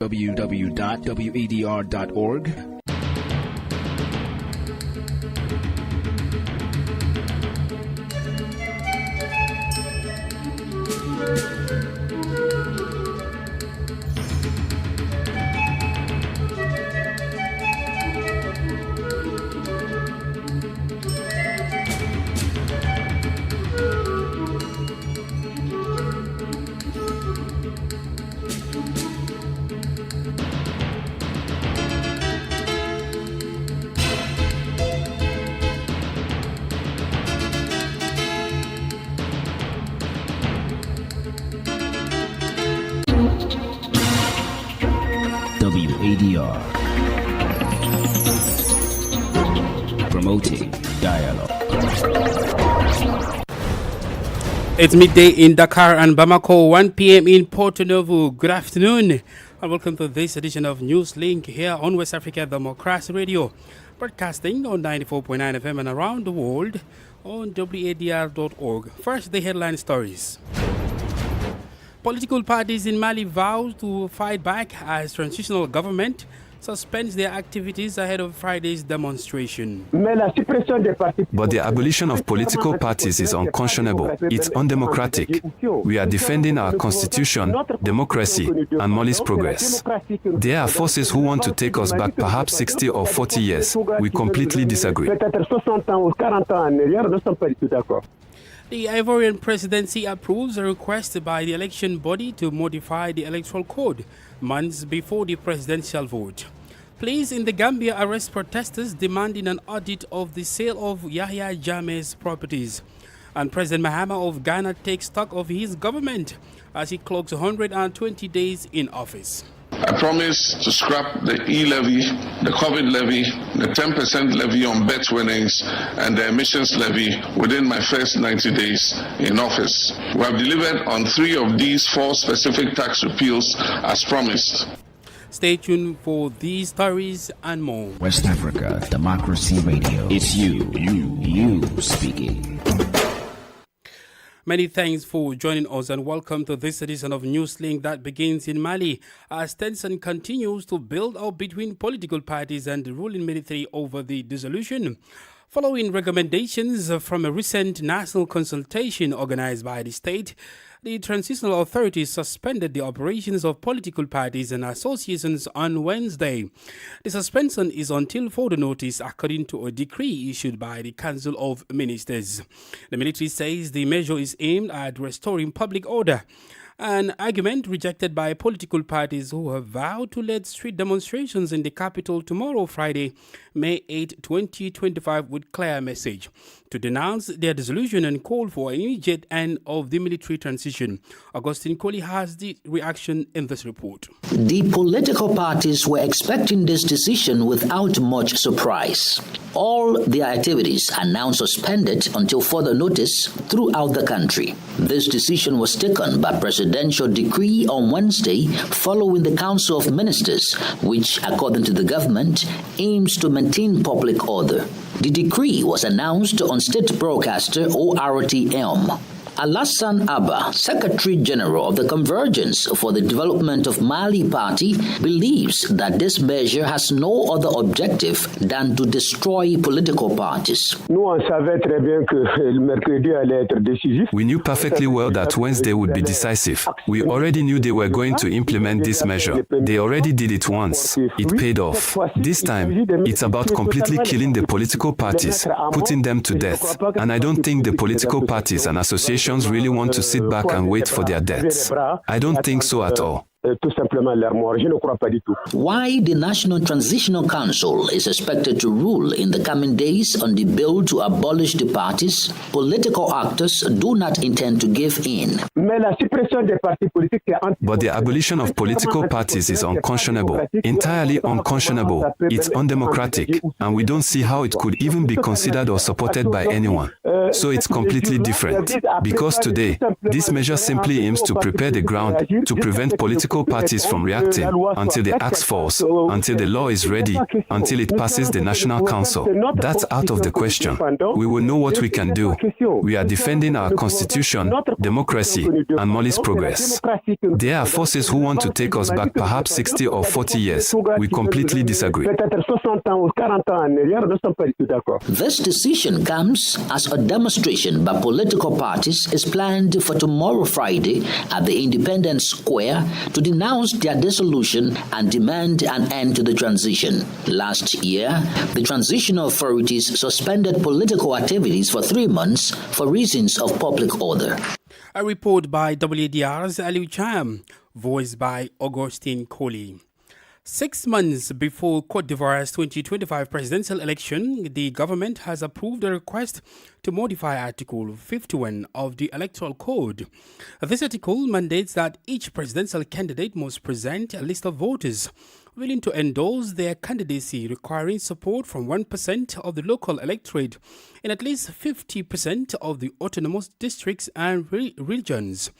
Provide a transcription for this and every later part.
www.wedr.org. WADR, promoting dialogue. It's midday in Dakar and Bamako, 1 p.m. in Porto Novo. Good afternoon and welcome to this edition of Newslink here on West Africa Democracy Radio, broadcasting on 94.9 FM and around the world on wadr.org. First, the headline stories. Political parties in Mali vow to fight back as transitional government suspends their activities ahead of Friday's demonstration. But the abolition of political parties is unconscionable. It's undemocratic. We are defending our constitution, democracy, and Mali's progress. There are forces who want to take us back perhaps 60 or 40 years. We completely disagree. The Ivorian presidency approves a request by the election body to modify the electoral code months before the presidential vote. Police in the Gambia arrest protesters demanding an audit of the sale of Yahya Jammeh's properties. And President Mahama of Ghana takes stock of his government as he clocks 120 days in office. I promise to scrap the e-levy, the COVID levy, the 10% levy on bet winnings, and the emissions levy within my first 90 days in office. We have delivered on 3 of these 4 specific tax repeals as promised. Stay tuned for these stories and more. West Africa Democracy Radio. It's you speaking. Many thanks for joining us and welcome to this edition of Newslink that begins in Mali as tension continues to build up between political parties and the ruling military over the dissolution. Following recommendations from a recent national consultation organized by the state, the transitional authorities suspended the operations of political parties and associations on Wednesday. The suspension is until further notice, according to a decree issued by the Council of Ministers. The military says the measure is aimed at restoring public order, an argument rejected by political parties who have vowed to lead street demonstrations in the capital tomorrow, Friday, May 8, 2025, with clear message to denounce their dissolution and call for an immediate end of the military transition. Augustine Coley has the reaction in this report. The political parties were expecting this decision without much surprise. All their activities are now suspended until further notice throughout the country. This decision was taken by presidential decree on Wednesday following the Council of Ministers, which, according to the government, aims to maintain public order. The decree was announced on state broadcaster ORTM. Alassane Abba, Secretary General of the Convergence for the Development of Mali Party, believes that this measure has no other objective than to destroy political parties. We knew perfectly well that Wednesday would be decisive. We already knew they were going to implement this measure. They already did it once. It paid off. This time, it's about completely killing the political parties, putting them to death. And I don't think the political parties and associations really want to sit back and wait for their deaths. I don't think so at all. Why the National Transitional Council is expected to rule in the coming days on the bill to abolish the parties, political actors do not intend to give in. But the abolition of political parties is unconscionable, entirely unconscionable. It's undemocratic, and we don't see how it could even be considered or supported by anyone. So it's completely different. Because today, this measure simply aims to prepare the ground to prevent political political parties from reacting until they ask for us, until the law is ready, until it passes the National Council. That's out of the question. We will know what we can do. We are defending our constitution, democracy, and Mali's progress. There are forces who want to take us back perhaps 60 or 40 years. We completely disagree. This decision comes as a demonstration by political parties is planned for tomorrow Friday at the Independence Square to denounce their dissolution and demand an end to the transition. Last year, the transitional authorities suspended political activities for 3 months for reasons of public order. A report by WDR's Aliu Cham, voiced by Augustine Coley. 6 months before Cote d'Ivoire's 2025 presidential election, the government has approved a request to modify Article 51 of the Electoral Code. This article mandates that each presidential candidate must present a list of voters willing to endorse their candidacy, requiring support from 1% of the local electorate in at least 50% of the autonomous districts and regions.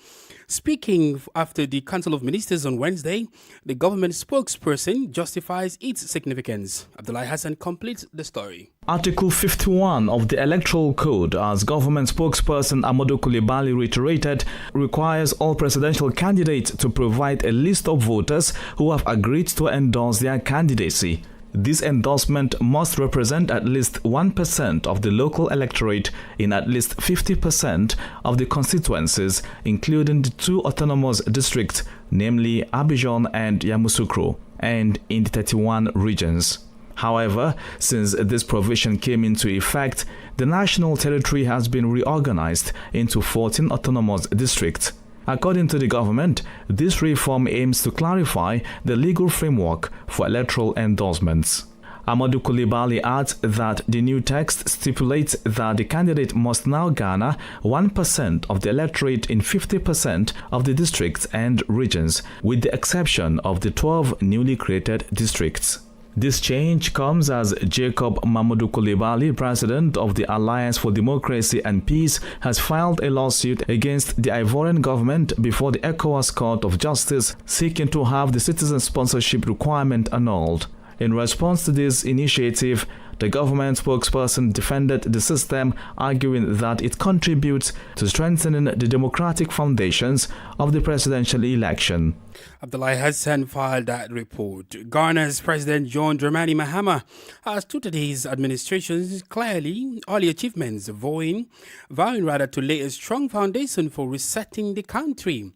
Speaking after the Council of Ministers on Wednesday, the government spokesperson justifies its significance. Abdullah Hassan completes the story. Article 51 of the Electoral Code, as government spokesperson Amadou Coulibaly reiterated, requires all presidential candidates to provide a list of voters who have agreed to endorse their candidacy. This endorsement must represent at least 1% of the local electorate in at least 50% of the constituencies, including the 2 autonomous districts, namely Abidjan and Yamoussoukro, and in the 31 regions. However, since this provision came into effect, the national territory has been reorganized into 14 autonomous districts. According to the government, this reform aims to clarify the legal framework for electoral endorsements. Amadou Coulibaly adds that the new text stipulates that the candidate must now garner 1% of the electorate in 50% of the districts and regions, with the exception of the 12 newly created districts. This change comes as Jacob Mamadou Coulibaly, president of the Alliance for Democracy and Peace, has filed a lawsuit against the Ivorian government before the ECOWAS Court of Justice, seeking to have the citizen sponsorship requirement annulled. In response to this initiative, the government spokesperson defended the system, arguing that it contributes to strengthening the democratic foundations of the presidential election. Abdullah Hassan filed that report. Ghana's President John Dramani Mahama has touted his administration's clearly early achievements, vowing to lay a strong foundation for resetting the country.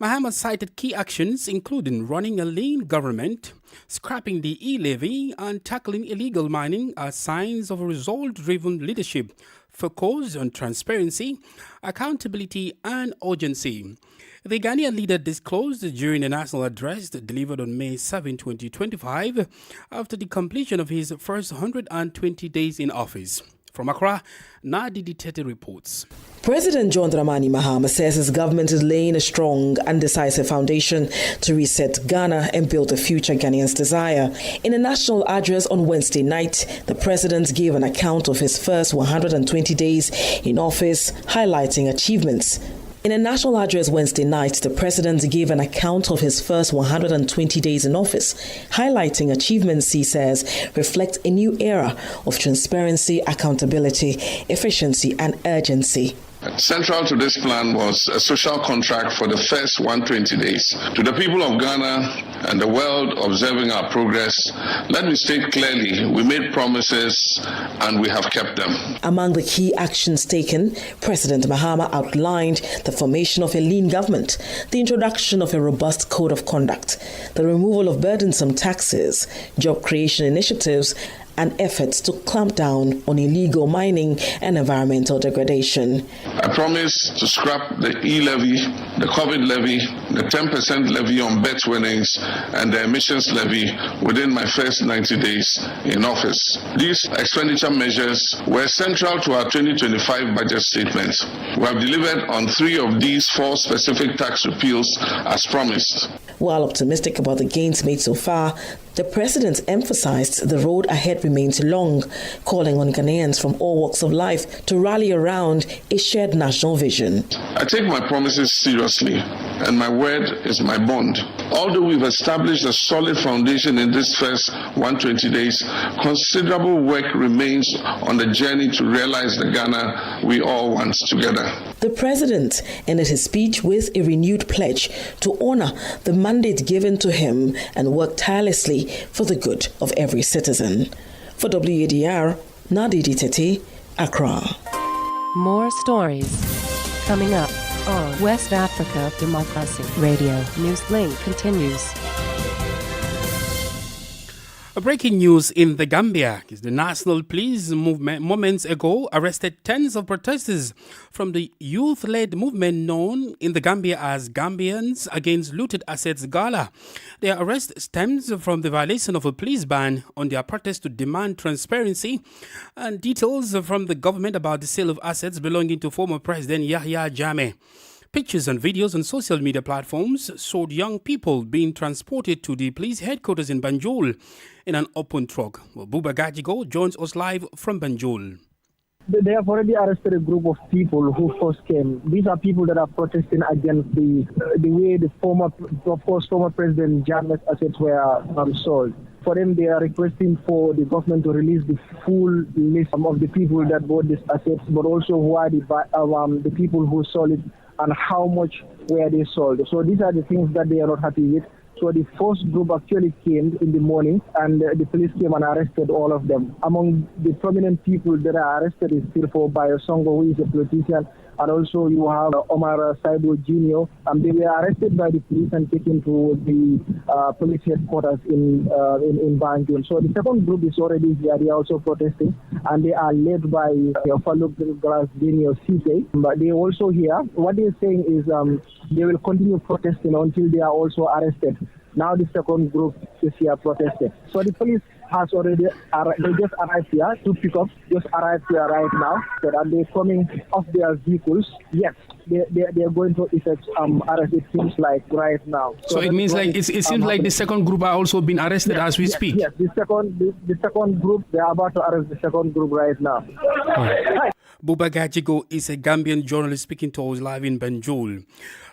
Mahama cited key actions including running a lean government, scrapping the e-levy, and tackling illegal mining as signs of a result-driven leadership focused on transparency, accountability, and urgency. The Ghanaian leader disclosed during a national address delivered on May 7, 2025, after the completion of his first 120 days in office. From Accra, Nadi Ditete reports. President John Dramani Mahama says his government is laying a strong and decisive foundation to reset Ghana and build the future Ghanaians desire. In a national address on Wednesday night, the president gave an account of his first 120 days in office, highlighting achievements. In a national address Wednesday night, the president gave an account of his first 120 days in office, highlighting achievements he says reflect a new era of transparency, accountability, efficiency, and urgency. Central to this plan was a social contract for the first 120 days. To the people of Ghana and the world observing our progress, let me state clearly, we made promises and we have kept them. Among the key actions taken, President Mahama outlined the formation of a lean government, the introduction of a robust code of conduct, the removal of burdensome taxes, job creation initiatives, and efforts to clamp down on illegal mining and environmental degradation. I promise to scrap the e-levy, the COVID levy, the 10% levy on bet winnings, and the emissions levy within my first 90 days in office. These expenditure measures were central to our 2025 budget statement. We have delivered on 3 of these 4 specific tax repeals as promised. While optimistic about the gains made so far, The president emphasized the road ahead remains long, calling on Ghanaians from all walks of life to rally around a shared national vision. I take my promises seriously, and my word is my bond. Although we've established a solid foundation in this first 120 days, considerable work remains on the journey to realize the Ghana we all want together. The president ended his speech with a renewed pledge to honor the mandate given to him and work tirelessly for the good of every citizen. For WADR, Nadidi Tete, Accra. More stories coming up on West Africa Democracy Radio. Newslink continues. Breaking news in the Gambia is the National Police movement moments ago arrested tens of protesters from the youth-led movement known in the Gambia as Gambians Against Looted Assets Gala. Their arrest stems from the violation of a police ban on their protest to demand transparency and details from the government about the sale of assets belonging to former President Yahya Jammeh. Pictures and videos on social media platforms showed young people being transported to the police headquarters in Banjul in an open truck. Well, Buba Gajigo joins us live from Banjul. They have already arrested a group of people who first came. These are people that are protesting against the way the former President Jammeh's assets were sold. For them, they are requesting for the government to release the full list of the people that bought these assets, but also who are the people who sold it and how much were they sold. So these are the things that they are not happy with. So the first group actually came in the morning and the police came and arrested all of them. Among the prominent people that are arrested is Sirfo Bayosongo, who is a politician, and also you have Omar Saibo Jr. They were arrested by the police and taken to the police headquarters in Banjul. So the second group is already here. They are also protesting, and they are led by Faluk Glass Jr. CK. But they are also here. What they are saying is they will continue protesting until they are also arrested. Now the second group is here protesting. So the police has already they just arrived here. Two pickups just arrived here right now. So that they're coming off their vehicles. Yes, they are going to effect arrest. It seems like right now. So it means like it seems like the second group are also being arrested as we speak. Yes, the second group, they are about to arrest the second group right now. Right. Buba Gajigo is a Gambian journalist speaking to us live in Banjul.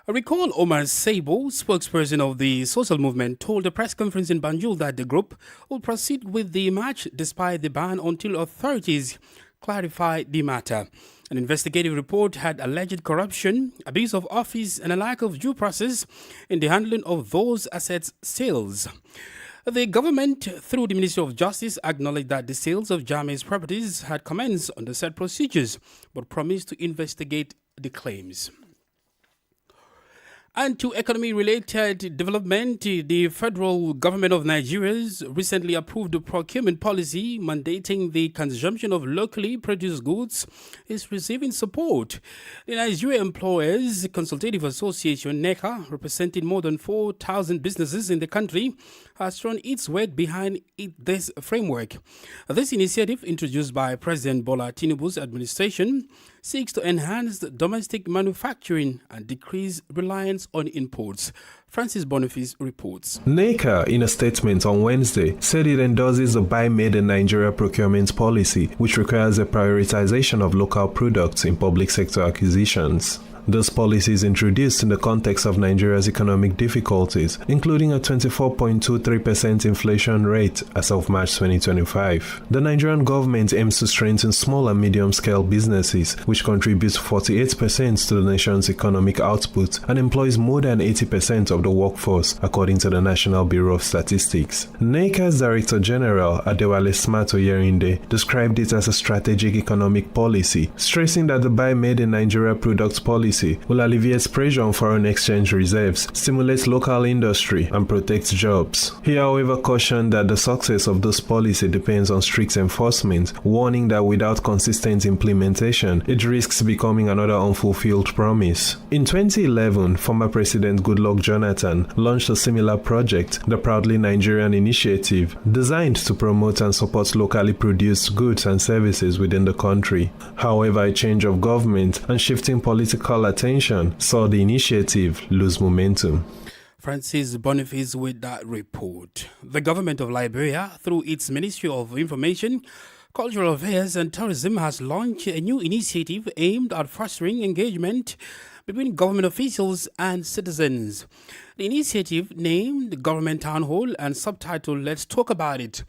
Recall Omar Saibo, spokesperson of the social movement, told a press conference in Banjul that the group will proceed with the march despite the ban until authorities clarify the matter. An investigative report had alleged corruption, abuse of office, and a lack of due process in the handling of those assets sales. The government, through the Ministry of Justice, acknowledged that the sales of Jammeh's properties had commenced under set procedures, but promised to investigate the claims. And to economy-related development, the federal government of Nigeria recently approved a procurement policy mandating the consumption of locally produced goods is receiving support. The Nigeria Employers Consultative Association, NECA, representing more than 4,000 businesses in the country, has thrown its weight behind this framework. This initiative, introduced by President Bola Tinubu's administration, seeks to enhance domestic manufacturing and decrease reliance on imports. Francis Boniface reports. NECA, in a statement on Wednesday, said it endorses the Buy Made in Nigeria procurement policy, which requires a prioritization of local products in public sector acquisitions. This policy is introduced in the context of Nigeria's economic difficulties, including a 24.23% inflation rate as of March 2025. The Nigerian government aims to strengthen small and medium-scale businesses, which contribute 48% to the nation's economic output and employs more than 80% of the workforce, according to the National Bureau of Statistics. NECA's Director General, Adewale Smato Yerinde, described it as a strategic economic policy, stressing that the Buy Made in Nigeria products policy will alleviate pressure on foreign exchange reserves, stimulate local industry, and protect jobs. He, however, cautioned that the success of this policy depends on strict enforcement, warning that without consistent implementation, it risks becoming another unfulfilled promise. In 2011, former President Goodluck Jonathan launched a similar project, the Proudly Nigerian Initiative, designed to promote and support locally produced goods and services within the country. However, a change of government and shifting political attention saw the initiative lose momentum. Francis Boniface with that report. The government of Liberia, through its Ministry of Information, Cultural Affairs and Tourism, has launched a new initiative aimed at fostering engagement between government officials and citizens. The initiative, named Government Town Hall and subtitled Let's Talk About It,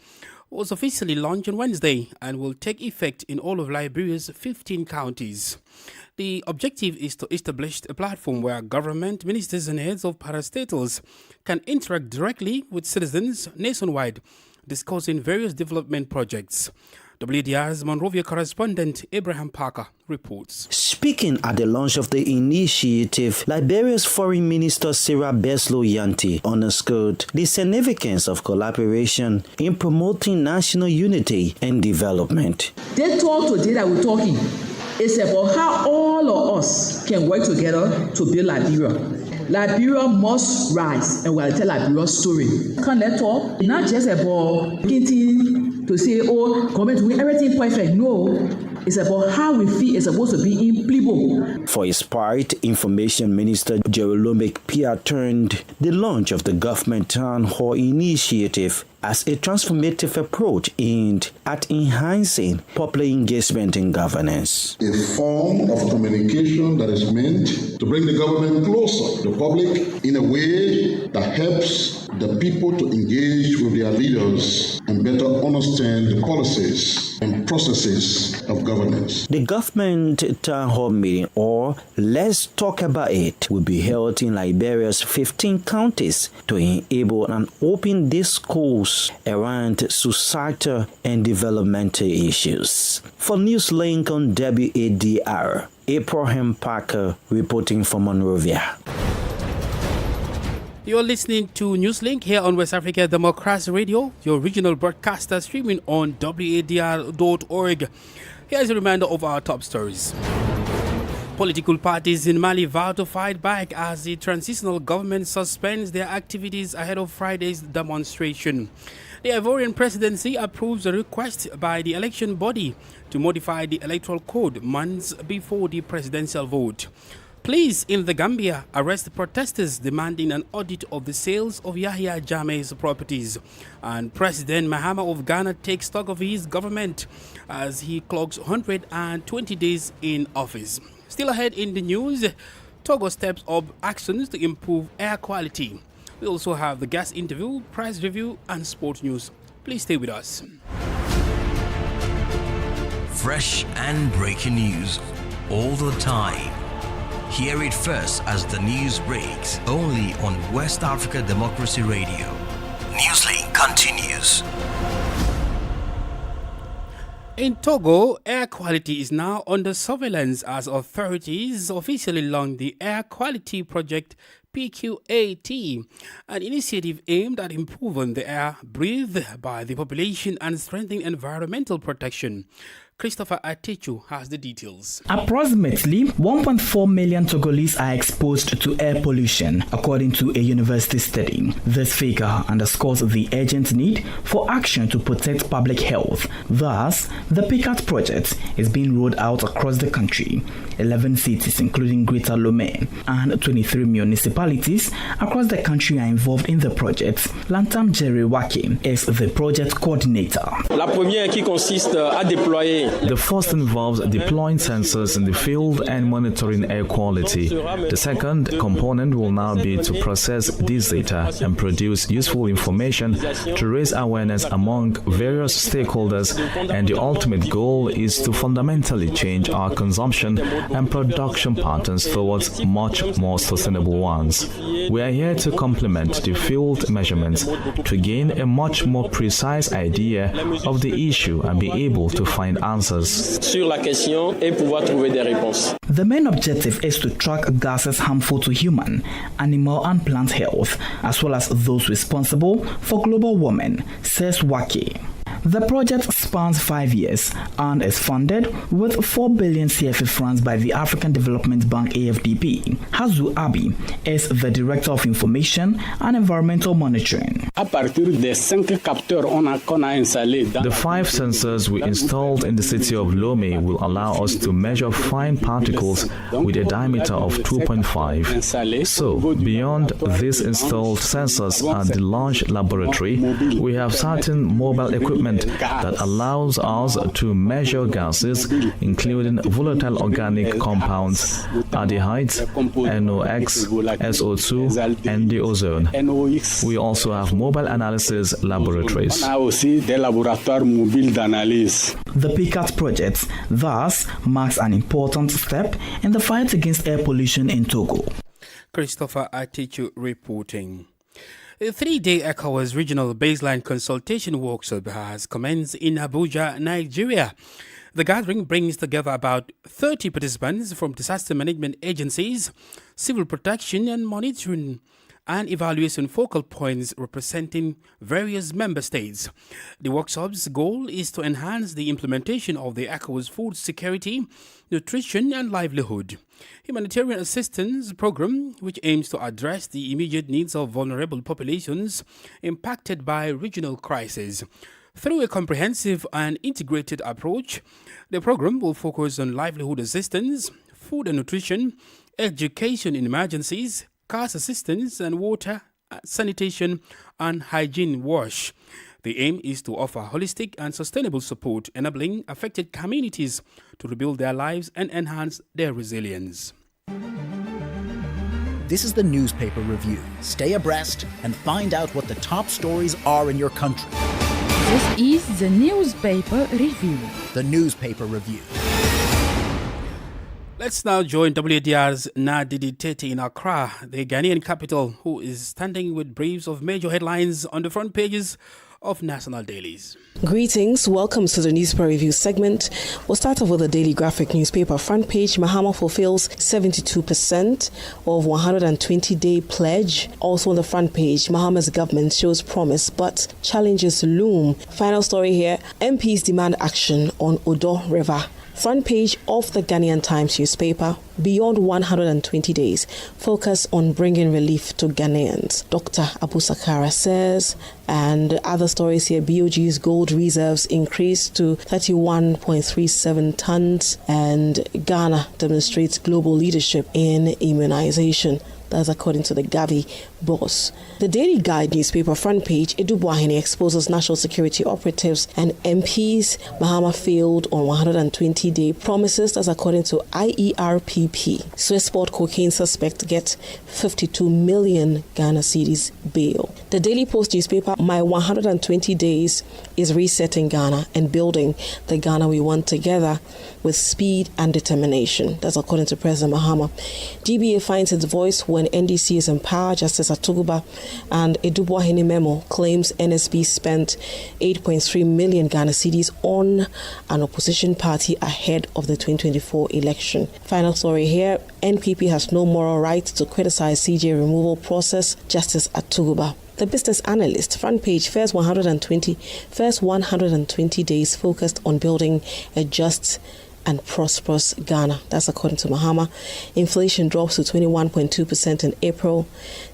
was officially launched on Wednesday and will take effect in all of Liberia's 15 counties. The objective is to establish a platform where government, ministers and heads of parastatals can interact directly with citizens nationwide, discussing various development projects. WDR's Monrovia correspondent Abraham Parker reports. Speaking at the launch of the initiative, Liberia's Foreign Minister Sarah Beslo-Yanti underscored the significance of collaboration in promoting national unity and development. They talk today that we're talking. It's about how all of us can work together to build Liberia. Liberia must rise, and we'll tell Liberia's story. Can't let talk. It's not just about getting to say, oh, government doing everything perfect. No, it's about how we feel it's supposed to be in people. For his part, Information Minister Jerome Pia turned the launch of the Government Town Hall initiative as a transformative approach aimed at enhancing popular engagement in governance. A form of communication that is meant to bring the government closer to the public in a way that helps the people to engage with their leaders and better understand the policies and processes of governance. The Government Town Hall meeting, or Let's Talk About It, will be held in Liberia's 15 counties to enable an open discourse around societal and developmental issues. For Newslink on WADR, Abraham Parker reporting from Monrovia. You're listening to Newslink here on West Africa Democracy Radio, your regional broadcaster streaming on WADR.org. Here's a reminder of our top stories. Political parties in Mali vow to fight back as the transitional government suspends their activities ahead of Friday's demonstration. The Ivorian presidency approves a request by the election body to modify the electoral code months before the presidential vote. Police in the Gambia arrest protesters demanding an audit of the sales of Yahya Jammeh's properties. And President Mahama of Ghana takes stock of his government as he clocks 120 days in office. Still ahead in the news, Togo steps up actions to improve air quality. We also have the guest interview, prize review, and sports news. Please stay with us. Fresh and breaking news all the time. Hear it first as the news breaks, only on West Africa Democracy Radio. Newslink continues. In Togo, air quality is now under surveillance as authorities officially launched the Air Quality Project PQAT, an initiative aimed at improving the air breathed by the population and strengthening environmental protection. Christopher Atechu has the details. Approximately 1.4 million Togolese are exposed to air pollution, according to a university study. This figure underscores the urgent need for action to protect public health. Thus, the PQAT project is being rolled out across the country. 11 cities, including Greater Lomé, and 23 municipalities across the country are involved in the project. Lantam Jerry Wake is the project coordinator. La première qui consiste à déployer. The first involves deploying sensors in the field and monitoring air quality. The second component will now be to process this data and produce useful information to raise awareness among various stakeholders, and the ultimate goal is to fundamentally change our consumption and production patterns towards much more sustainable ones. We are here to complement the field measurements to gain a much more precise idea of the issue and be able to find answers. The main objective is to track gases harmful to human, animal and plant health, as well as those responsible for global warming, says Wake. The project spans 5 years and is funded with 4 billion CFA francs by the African Development Bank AFDB. Hazu Abi is the Director of Information and Environmental Monitoring. The 5 sensors we installed in the city of Lomé will allow us to measure fine particles with a diameter of 2.5. So, beyond these installed sensors at the launch laboratory, we have certain mobile equipment that allows us to measure gases, including volatile organic compounds, aldehydes, NOx, SO2, and the ozone. We also have mobile analysis laboratories. The PICAT project thus marks an important step in the fight against air pollution in Togo. Christopher Atichu reporting. A 3-day ECOWAS regional baseline consultation workshop has commenced in Abuja, Nigeria. The gathering brings together about 30 participants from disaster management agencies, civil protection and monitoring and evaluation focal points representing various member states. The workshop's goal is to enhance the implementation of the ECOWAS food security, nutrition and livelihood humanitarian assistance program, which aims to address the immediate needs of vulnerable populations impacted by regional crises. Through a comprehensive and integrated approach, the program will focus on livelihood assistance, food and nutrition, education in emergencies, cash assistance, and water, sanitation, and hygiene wash. The aim is to offer holistic and sustainable support, enabling affected communities to rebuild their lives and enhance their resilience. This is the newspaper review. Stay abreast and find out what the top stories are in your country. This is the newspaper review. The newspaper review. Let's now join WDR's Nadidi Tete in Accra, the Ghanaian capital, who is standing with briefs of major headlines on the front pages of national dailies. Greetings, welcome to the newspaper review segment. We'll start off with the Daily Graphic newspaper front page. Mahama fulfills 72% of 120-day pledge. Also on the front page, Mahama's government shows promise, but challenges loom. Final story here, MPs demand action on Odo River. Front page of the Ghanaian Times newspaper, beyond 120 days, focus on bringing relief to Ghanaians. Dr. Abu Sakara says, and other stories here, BOG's gold reserves increased to 31.37 tons, and Ghana demonstrates global leadership in immunization. That's according to the Gavi boss. The Daily Guide newspaper front page, Edu Buahini exposes national security operatives and MPs. Mahama failed on 120-day promises. That's according to IERPP. Swissport cocaine suspect gets 52 million Ghana cedis bail. The Daily Post newspaper, my 120 days is resetting Ghana and building the Ghana we want together with speed and determination. That's according to President Mahama. GBA finds its voice when NDC is in power. Justice Atuguba and Edu Buahini memo claims NSB spent 8.3 million Ghana cedis on an opposition party ahead of the 2024 election. Final story here, NPP has no moral right to criticize CJ removal process. Justice Atuguba. The Business Analyst, front page, first 120 days focused on building a just and prosperous Ghana. That's according to Mahama. Inflation drops to 21.2% in April.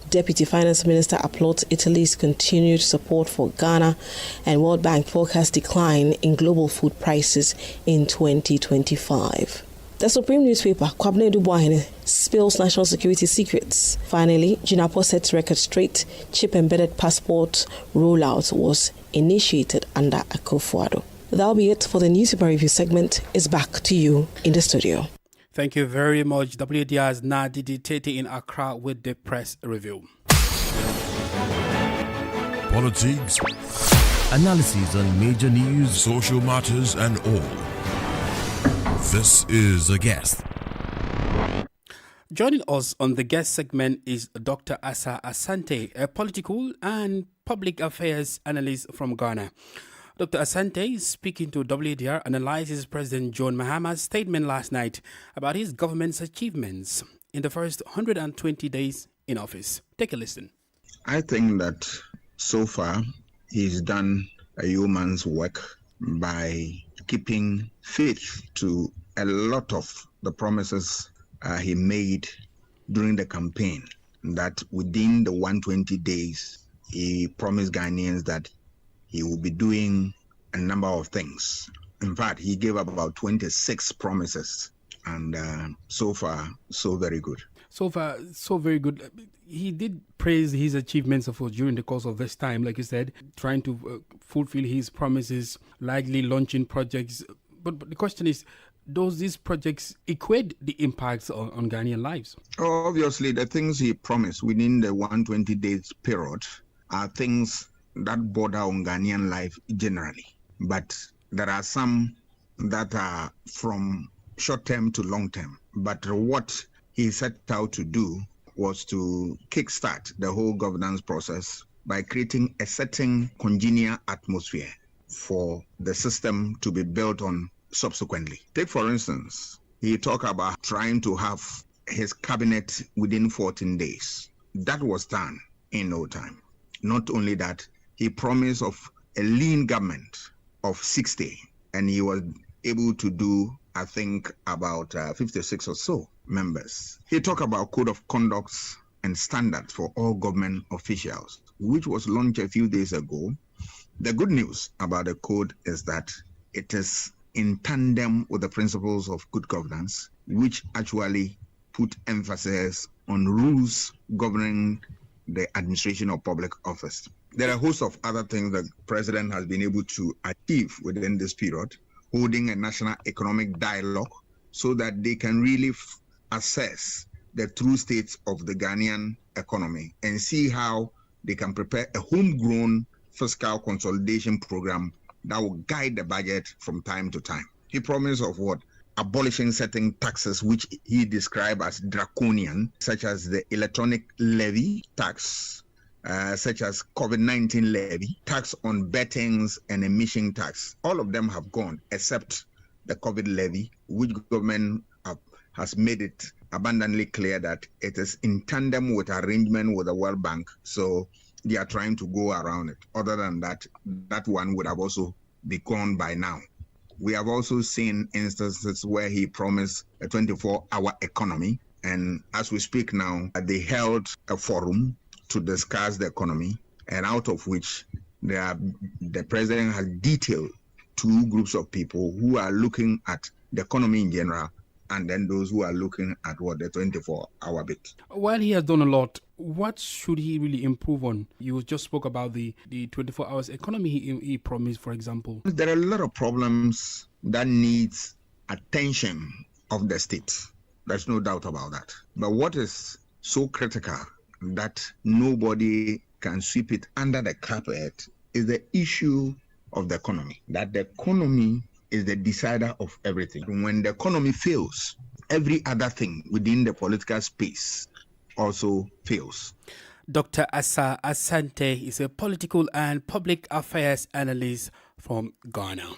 Deputy Finance Minister applauds Italy's continued support for Ghana, and World Bank forecasts decline in global food prices in 2025. The Supreme newspaper, Kwabena Edu Buahini, spills national security secrets. Finally, Jinapo sets record straight. Chip-embedded passport rollout was initiated under Akufo-Addo. That'll be it for the newspaper review segment. It's back to you in the studio. Thank you very much. WDR's Nadidi Tete in Accra with the press review. Politics, analysis on major news, social matters, and all. This is a guest. Joining us on the guest segment is Dr. Asa Asante, a political and public affairs analyst from Ghana. Dr. Asante, speaking to WDR, analyzes President John Mahama's statement last night about his government's achievements in the first 120 days in office. Take a listen. I think that so far he's done a yeoman's work by keeping faith to a lot of the promises he made during the campaign, that within the 120 days, he promised Ghanaians that he will be doing a number of things. In fact, he gave about 26 promises, and so far, so very good. So far, so very good. He did praise his achievements, of course, during the course of this time, like you said, trying to fulfill his promises, likely launching projects. But the question is, does these projects equate the impacts on Ghanaian lives? Obviously, the things he promised within the 120 days period are things that border on Ghanaian life generally. But there are some that are from short term to long term. But what he set out to do was to kickstart the whole governance process by creating a certain congenial atmosphere for the system to be built on subsequently. Take, for instance, he talked about trying to have his cabinet within 14 days. That was done in no time. Not only that, he promised of a lean government of 60, and he was able to do, I think, about 56 or so members. He talked about code of conduct and standards for all government officials, which was launched a few days ago. The good news about the code is that it is in tandem with the principles of good governance, which actually put emphasis on rules governing the administration of public office. There are a host of other things that the president has been able to achieve within this period, holding a national economic dialogue so that they can really assess the true state of the Ghanaian economy and see how they can prepare a homegrown fiscal consolidation program that will guide the budget from time to time. He promised of what? Abolishing certain taxes which he described as draconian, such as the electronic levy tax, such as COVID-19 levy, tax on bettings and emission tax. All of them have gone except the COVID levy, which government has made it abundantly clear that it is in tandem with arrangement with the World Bank. So they are trying to go around it. Other than that, that one would have also be gone by now. We have also seen instances where he promised a 24-hour economy. And as we speak now, they held a forum to discuss the economy, and out of which the president has detailed two groups of people who are looking at the economy in general, and then those who are looking at what the 24-hour bit. While he has done a lot, what should he really improve on? You just spoke about the 24 hours economy he promised, for example. There are a lot of problems that needs attention of the state. There's no doubt about that. But what is so critical that nobody can sweep it under the carpet is the issue of the economy. That the economy is the decider of everything. When the economy fails, every other thing within the political space also fails. Dr. Asa Asante is a political and public affairs analyst from Ghana.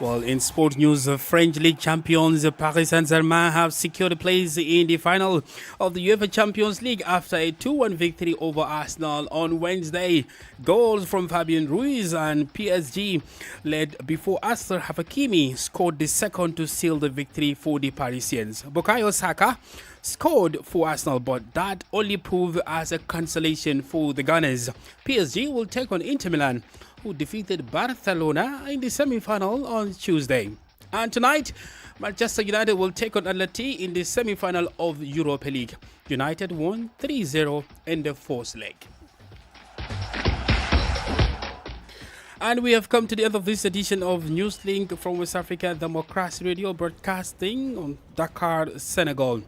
Well, in sport news, French league champions Paris Saint-Germain have secured a place in the final of the UEFA Champions League after a 2-1 victory over Arsenal on Wednesday. Goals from Fabian Ruiz and PSG led before Ashraf Hakimi scored the second to seal the victory for the Parisians. Bukayo Saka scored for Arsenal, but that only proved as a consolation for the Gunners. PSG will take on Inter Milan, who defeated Barcelona in the semi-final on Tuesday. And tonight, Manchester United will take on Atleti in the semi-final of Europa League. United won 3-0 in the fourth leg. And we have come to the end of this edition of Newslink from West Africa Democracy Radio, broadcasting on Dakar, Senegal.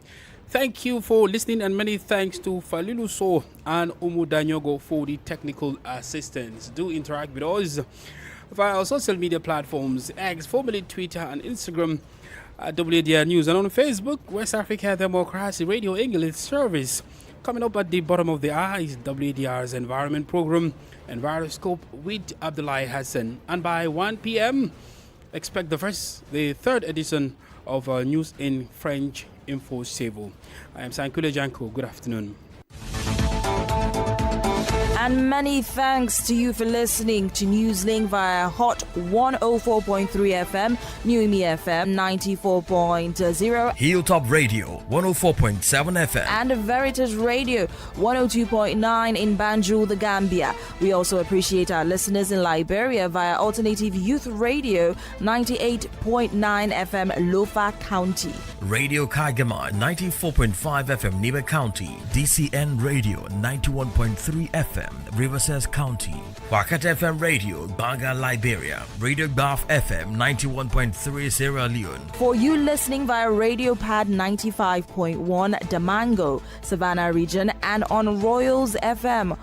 Thank you for listening, and many thanks to Falilu So and Umu Danyogo for the technical assistance. Do interact with us via our social media platforms, X, formerly Twitter and Instagram, at WDR News, and on Facebook, West Africa Democracy Radio English Service. Coming up at the bottom of the hour is WDR's Environment Program, Enviroscope with Abdullahi Hassan. And by 1 p.m., expect the third edition of News in French Info Savo. I am Sankule Janko. Good afternoon. And many thanks to you for listening to Newslink via Hot 104.3 FM, Newmi FM 94.0, Hilltop Radio 104.7 FM, and Veritas Radio 102.9 in Banjul, the Gambia. We also appreciate our listeners in Liberia via Alternative Youth Radio 98.9 FM, Lofa County, Radio Kagama 94.5 FM, Niba County, DCN Radio 91.3 FM, Riverside County, Wakat FM Radio, Banga, Liberia, Radio Baf FM 91.3 Sierra Leone. For you listening via Radio Pad 95.1 Damango, Savannah region, and on Royals FM